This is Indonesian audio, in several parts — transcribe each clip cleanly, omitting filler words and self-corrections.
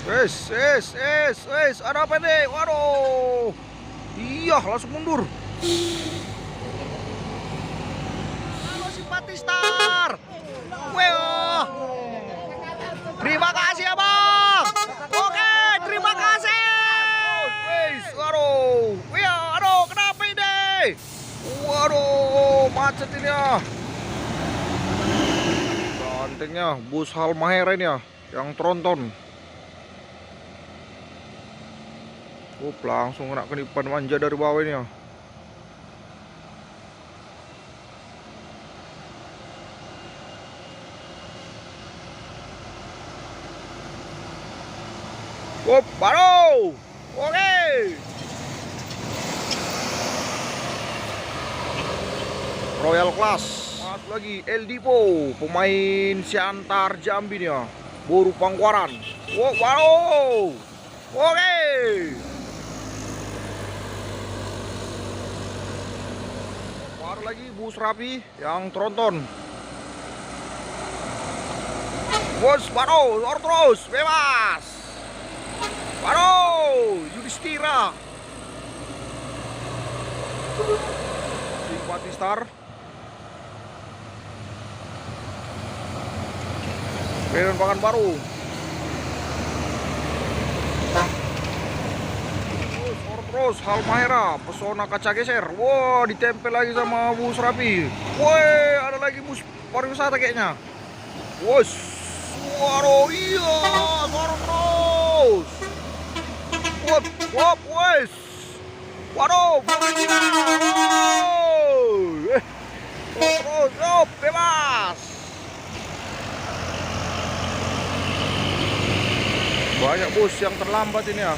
Ada apa nih? Waduh. Iya, langsung mundur. Halo Simpatistar. Wah. Terima kasih ya Bang. Oke, terima kasih. Waduh. Wih, aduh, kenapa ini? Waduh, macet ini ya. Gantengnya bus Halmahera ini ya, yang tronton. Langsung kena kenipan manja dari bawah ini ya. Baru. Oke. Royal Class. Masuk lagi El Dipo, pemain Siantar Jambi nih ya. Boru Pangkuaran. Wow. Oke. Baru lagi bus rapi yang tronton. Bos baru terus bebas. Baru Yudhistira. Simpatistar. Medan Pekanbaru. Terus Halmahera, pesona kaca geser. Wah, ditempel lagi sama bus rapi. Woi, ada lagi bus pariwisata kayaknya. Wos, waduh, iya, terus. Wes. Waduh, terus, bebas. Banyak bus yang terlambat ini ya.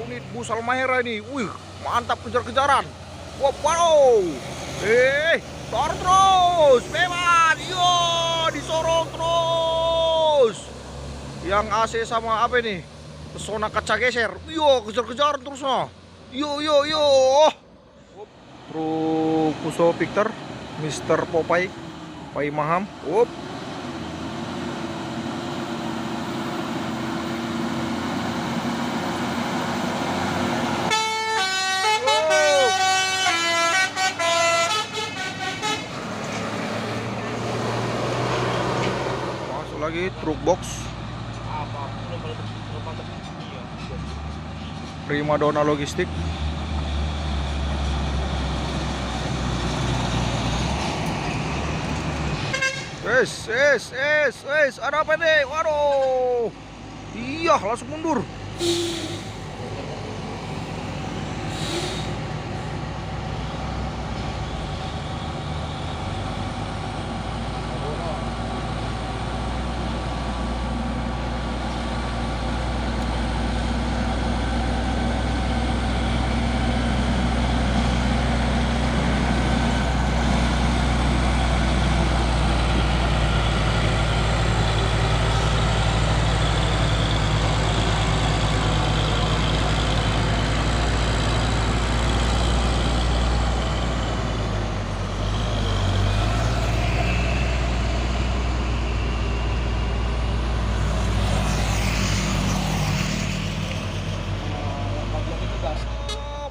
Unit bus Halmahera ini, wih, mantap kejar-kejaran. Waduh, terus, bebas, yo, disorong terus. Yang AC sama apa ini? Pesona kaca geser. Yo, kejar-kejaran terus no. Yo. Truk Puso Victor, Mr. Popeye, Pai Maham. Lagi truk box Primadona Logistik. Ada apa nih? Waduh. Iya, langsung mundur.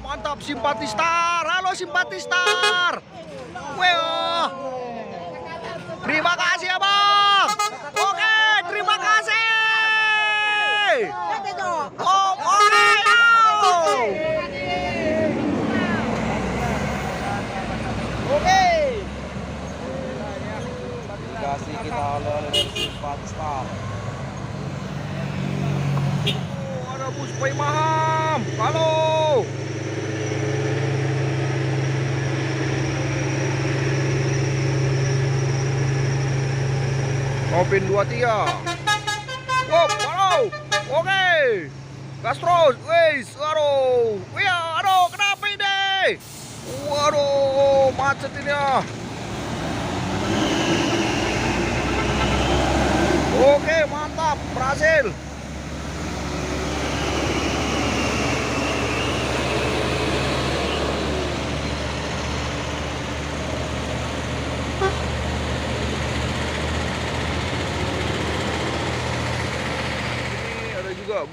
Mantap Simpatistar. Halo Simpatistar. Wah. Terima kasih ya Bang. Oke, terima kasih. Oke. Kasih kita oleh Simpatistar. Ada bus Pai Maham. Halo. Nopin 23. Wow. Oke. Gas terus. Aduh. Aduh, kenapa ini? Waduh, macet ini ya. Oke, mantap, berhasil. juga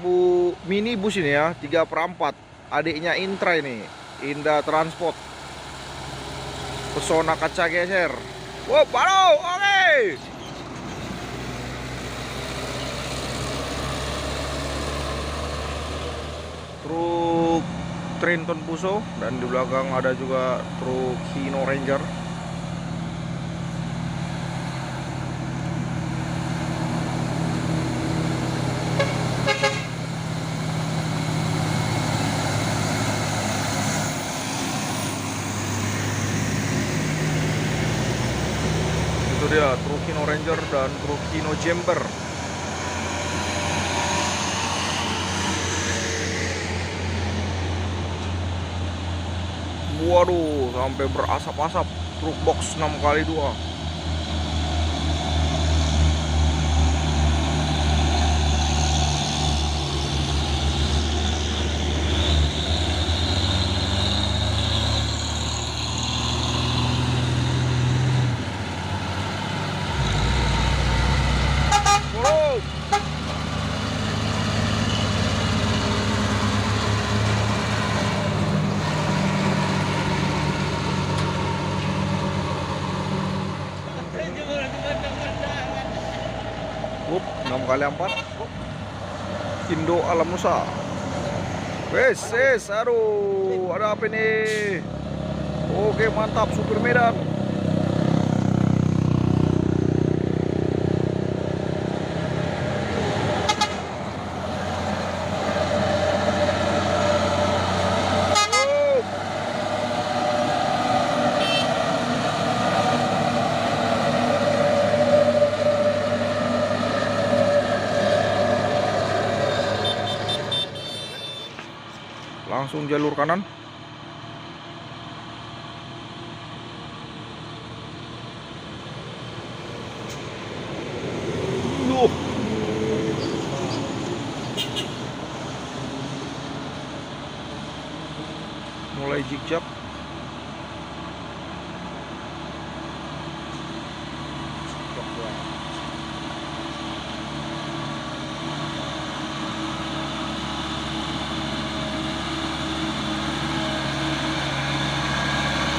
mini bus ini ya, 3/4. Adiknya Intra ini, Indah Transport. Pesona kaca geser. Wow, baru, oke. Truk Trenton Puso, dan di belakang ada juga truk Hino Ranger. Itu dia truk Hino Ranger dan truk Hino Jumper. Waduh, sampai berasap-asap truk box 6x2. Wow. Up, 6x4 Indo Alam Nusa. Wes, aduh, ada apa nih? Oke, mantap, supir Medan. Langsung jalur kanan. Loh. Mulai zigzag.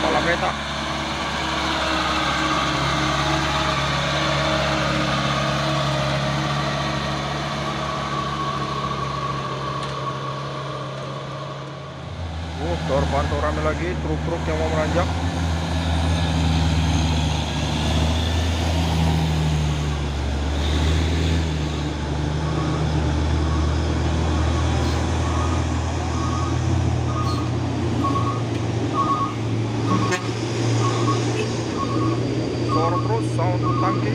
Kepala peta. Tor pantau rame lagi, truk-truk yang mau menanjak. Suara terus, sound tangki.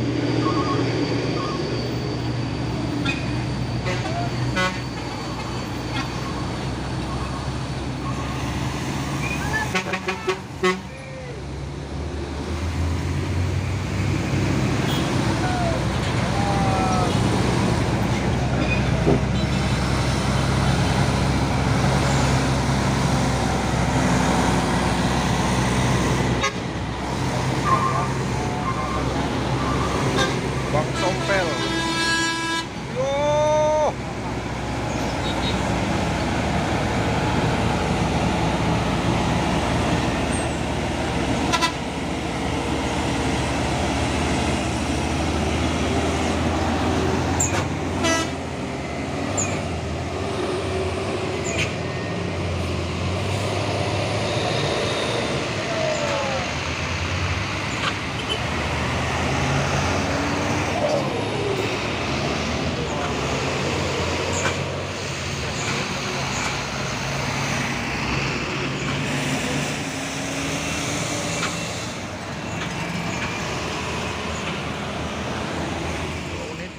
Bang Sompel. Yo.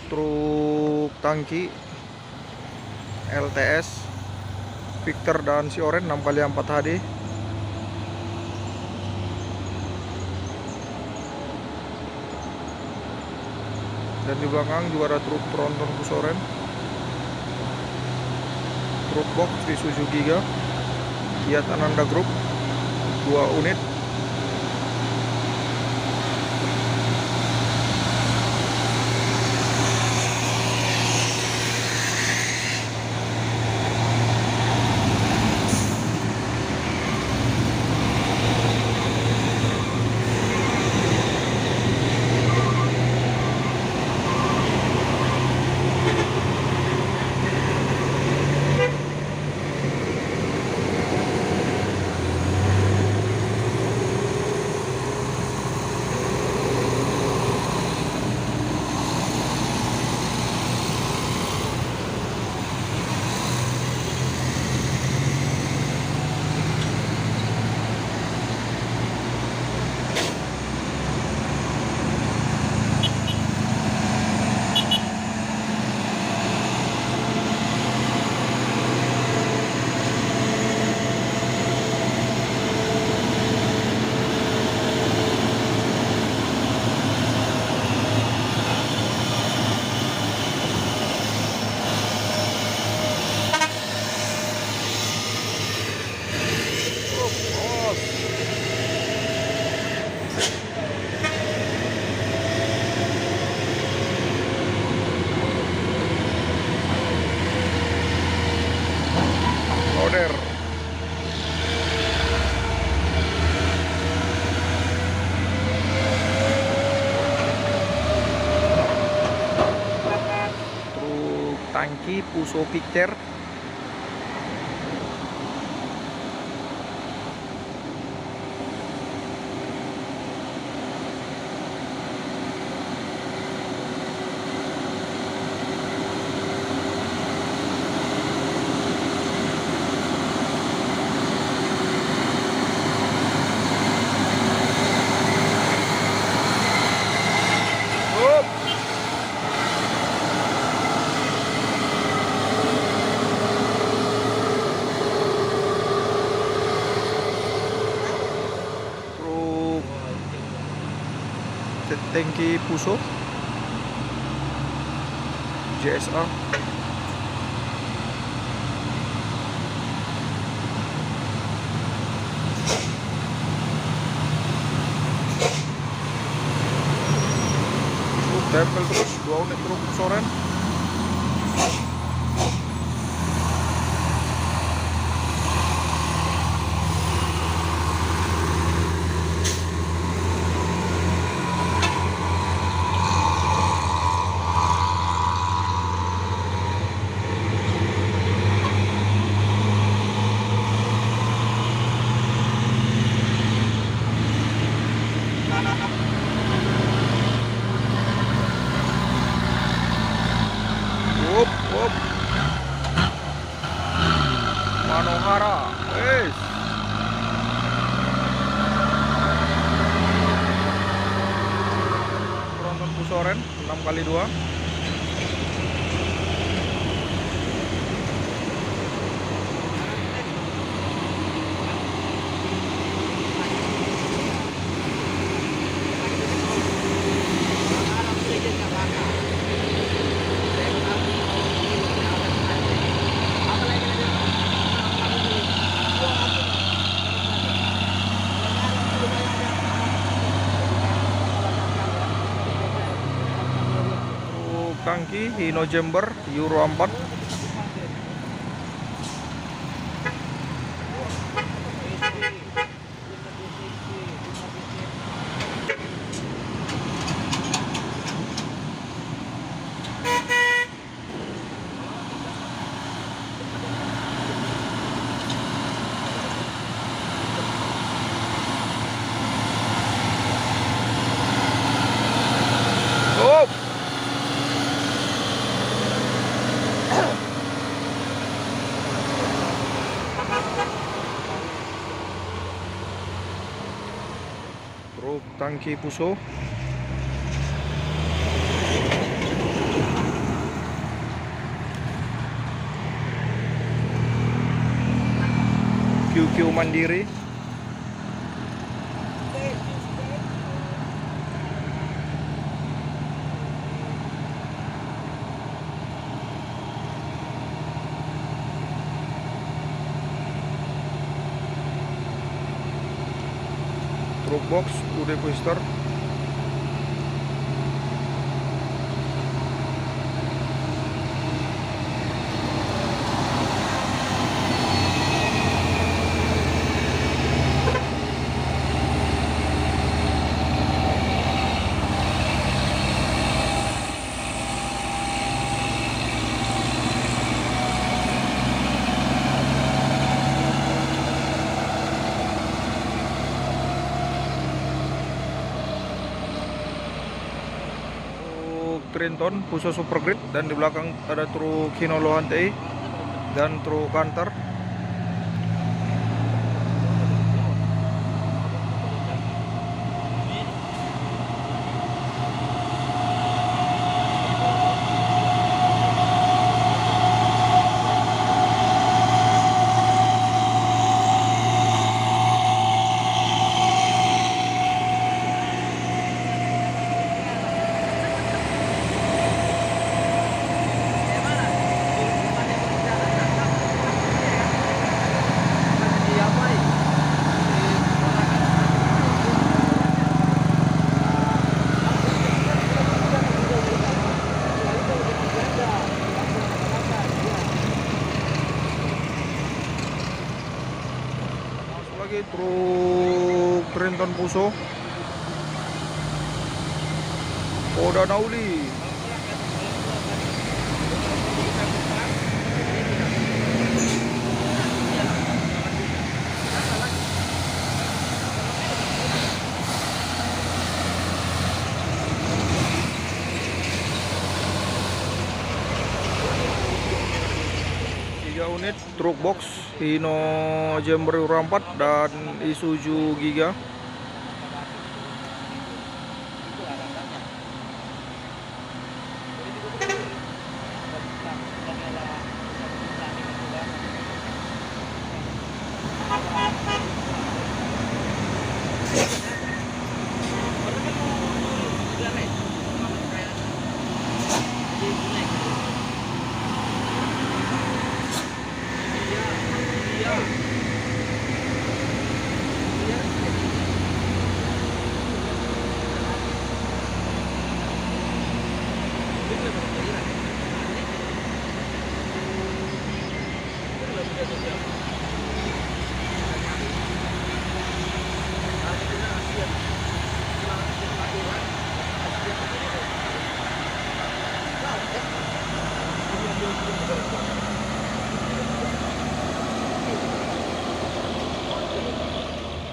Truk tangki LTS Victor dan Sioren 6x4 HD. Dan di belakang juga ada truk tronton Pusoren, truk box Isuzu Giga, Fiat Ananda Group 2 unit. tangki Puso Picture. Tangki Puso JSA. Tempel terus 2 unit truk soren. Up. Manohara, Tronton Pusoren 6x2. Tangki Hino Jember Euro 4. Truk tangki Puso. QQ Mandiri. Truk box Ude Twister. Trinton Puso Super Grid, dan di belakang ada truk Hino Lohan TI dan truk Canter. Lagi truk Trinton Puso Oda Nauli. unit truk box Hino Jember 4 dan Isuzu Giga.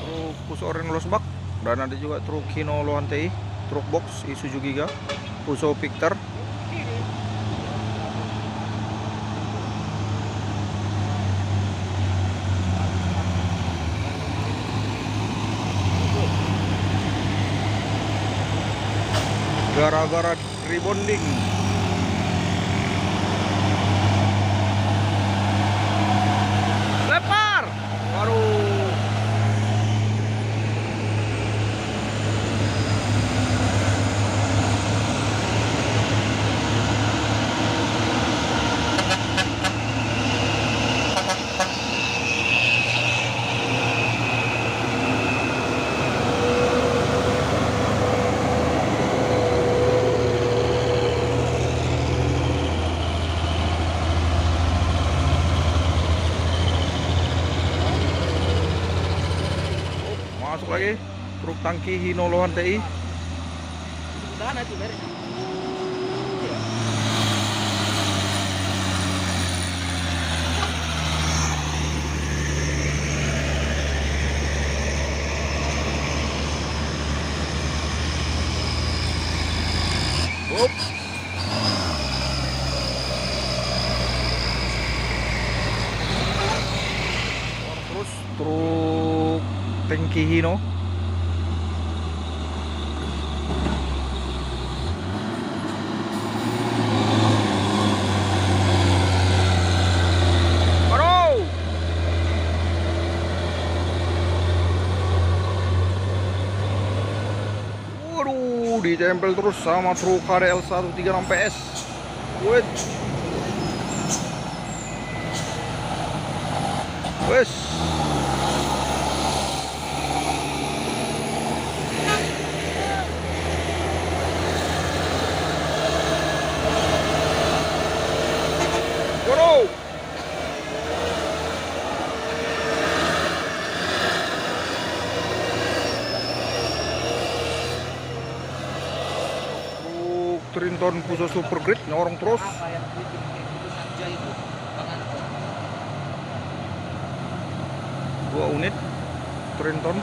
Truk Puso Oren Losbak, dan ada juga truk Hino Lohan TI, truk box Isuzu Giga, Puso Victor. Gara-gara rebonding. Lempar. Baru. Masuk lagi truk tangki Hino Lohan TI. Up. Terus truk tangki Hino. Waduh, ditempel terus sama truk KDL 136 PS. Wait. Wes. Waduh. Trinton Puso Super Grid nyorong terus. Dua unit Trinton.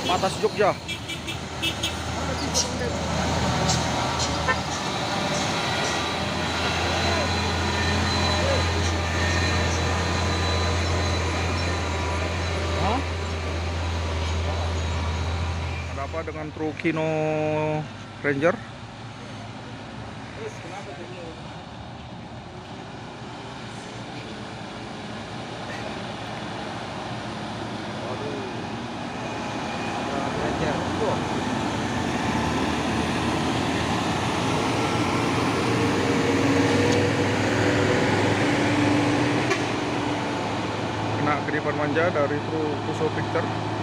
Atas Jogja. Ada apa dengan truk Hino Ranger? Irfan Manja dari True Puso Picture.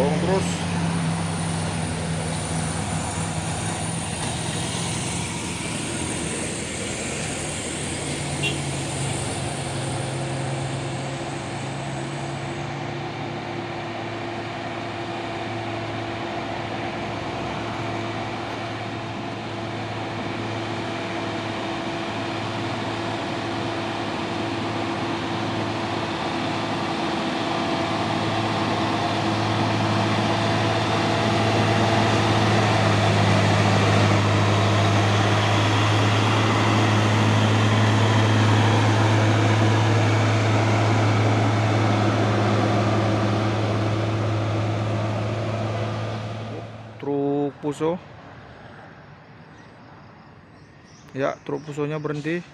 Dorong terus. Truk Puso. Ya, truk Pusonya berhenti.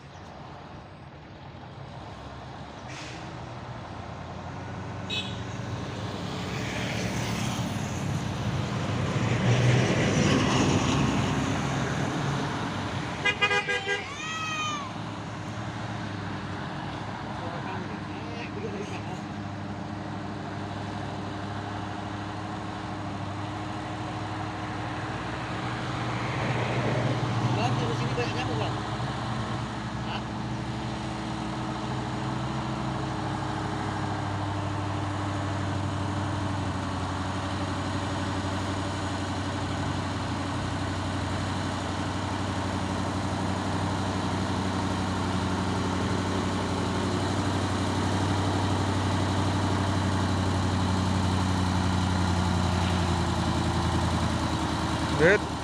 Bang, di sini banyak nyamuk, Bang. Hah? Wait.